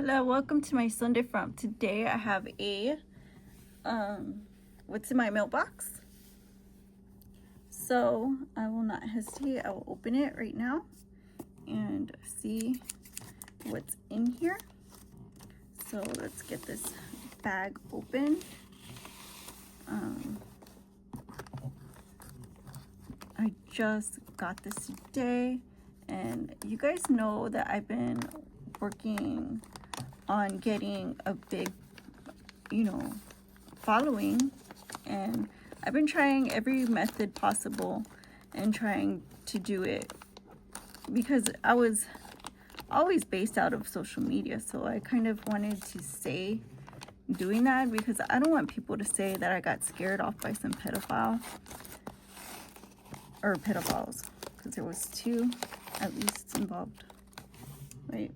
Hello, welcome to my Sunday Front. Today I have a what's in my mailbox. So I will not hesitate. I will open it right now and see what's in here. So let's get this bag open. I just got this today, and you guys know that I've been working on getting a big, following, and I've been trying every method possible and trying to do it because I was always based out of social media, so I kind of wanted to say doing that because I don't want people to say that I got scared off by some pedophile or pedophiles, because there was two at least involved, right,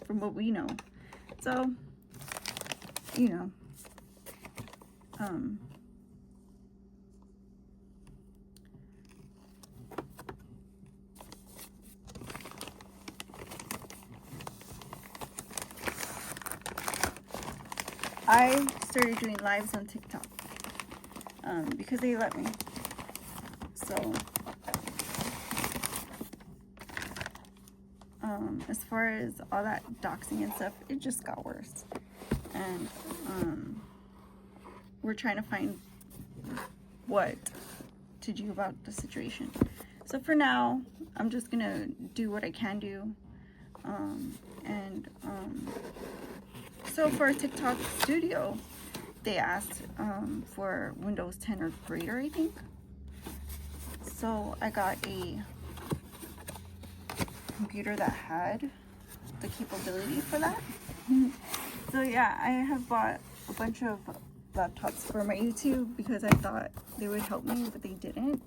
from what we know. So I started doing lives on TikTok because they let me. So as far as all that doxing and stuff, it just got worse, and we're trying to find what to do about the situation. So for now, I'm just gonna do what I can do, so for TikTok Studio, they asked for Windows 10 or greater, I think. So I got a computer that had the capability for that. So yeah, I have bought a bunch of laptops for my YouTube because I thought they would help me, but they didn't.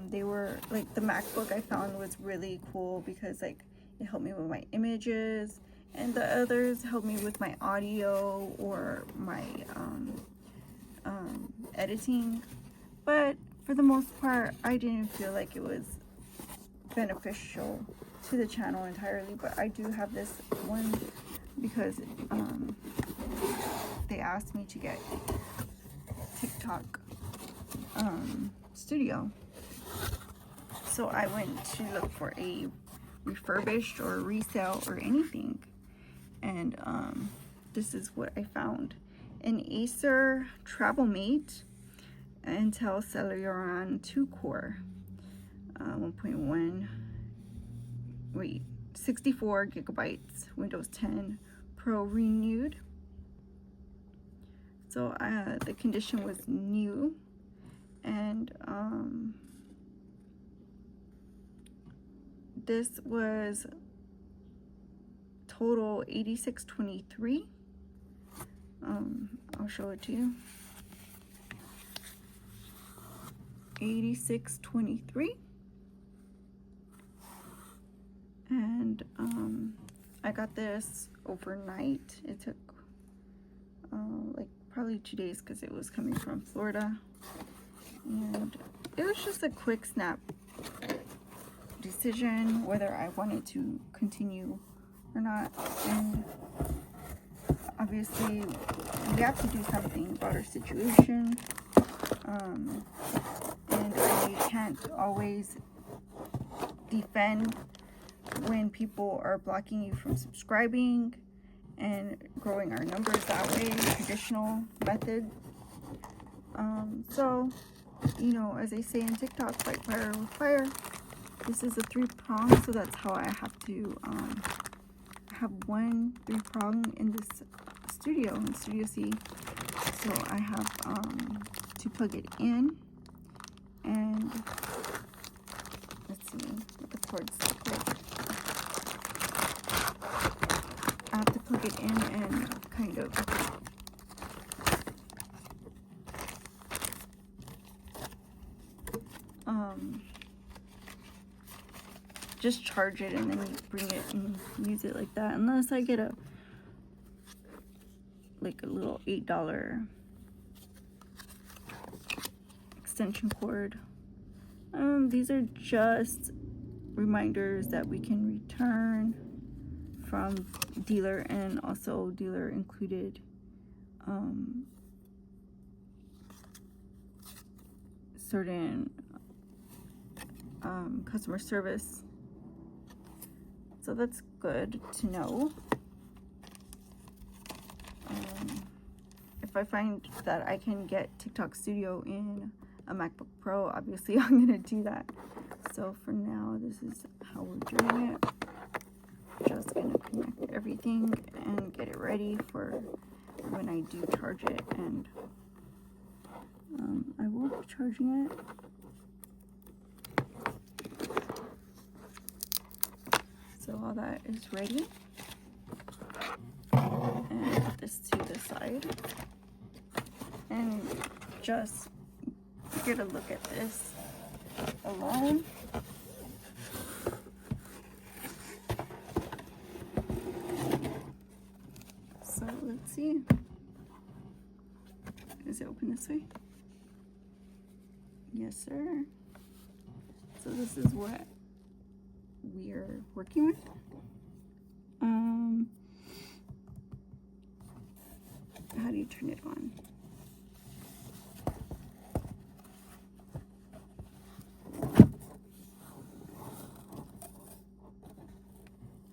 They were like, the MacBook I found was really cool because like it helped me with my images, and the others helped me with my audio or my editing. But for the most part, I didn't feel like it was beneficial to the channel entirely. But I do have this one because they asked me to get TikTok Studio. So I went to look for a refurbished or resale or anything, and this is what I found: an Acer TravelMate Intel Celeron 2 core 64 gigabytes, Windows 10 Pro renewed. So the condition was new, and this was total $86.23. I'll show it to you. $86.23. And I got this overnight. It took like probably 2 days because it was coming from Florida, and it was just a quick snap decision whether I wanted to continue or not. And obviously we have to do something about our situation, and I can't always defend when people are blocking you from subscribing and growing our numbers that way, traditional method. So as they say in TikTok, fight fire with fire. This is a 3-prong, so that's how I have to have one 3-prong in this Studio C. So I have to plug it in, and let's see what the cords look like. I have to plug it in and kind of just charge it and then bring it and use it like that, unless I get a little $8 extension cord. These are just reminders that we can return from dealer, and also dealer included certain customer service. So that's good to know. If I find that I can get TikTok Studio in a MacBook Pro, obviously I'm gonna do that. So for now, this is how we're doing it. Just gonna connect everything and get it ready for when I do charge it, and I will be charging it. So all that is ready, and put this to the side and just get a look at this alone. So let's see. Is it open this way? Yes, sir. So this is what we're working with. How do you turn it on?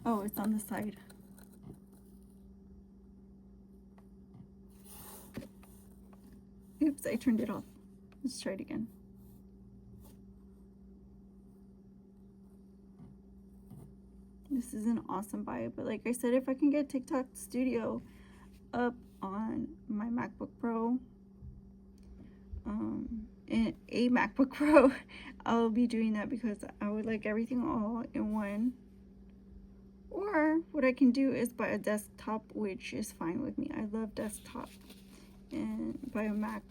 Oh, it's on the side. Oops, I turned it off. Let's try it again. This is an awesome buy, but like I said, if I can get TikTok Studio up on my MacBook Pro, in a MacBook Pro, I'll be doing that, because I would like everything all in one. Or what I can do is buy a desktop, which is fine with me. I love desktop, and buy a Mac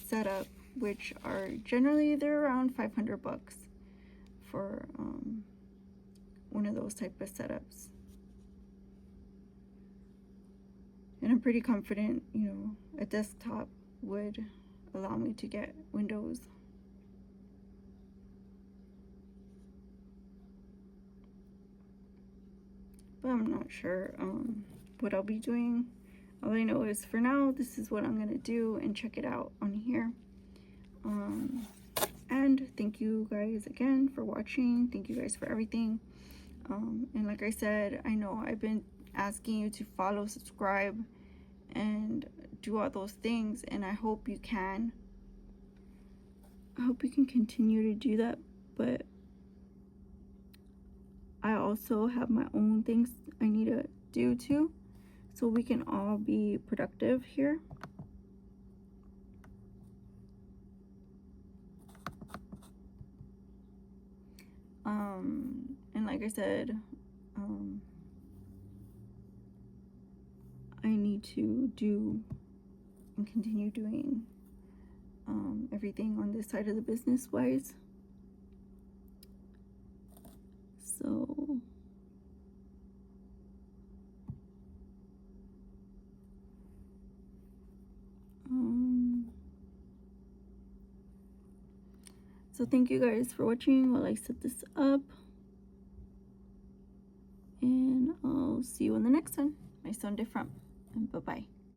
setup, which are generally they're around $500 for one of those type of setups. And I'm pretty confident, you know, a desktop would allow me to get Windows. But I'm not sure what I'll be doing. All I know is for now, this is what I'm gonna do, and check it out on here. And thank you guys again for watching. Thank you guys for everything. And like I said, I know I've been asking you to follow, subscribe, and do all those things, and I hope you can. I hope you can continue to do that, but I also have my own things I need to do too, so we can all be productive here. And like I said, I need to do and continue doing everything on this side of the business wise. So so thank you guys for watching while I set this up, and I'll see you in the next one. I sound different, and bye-bye.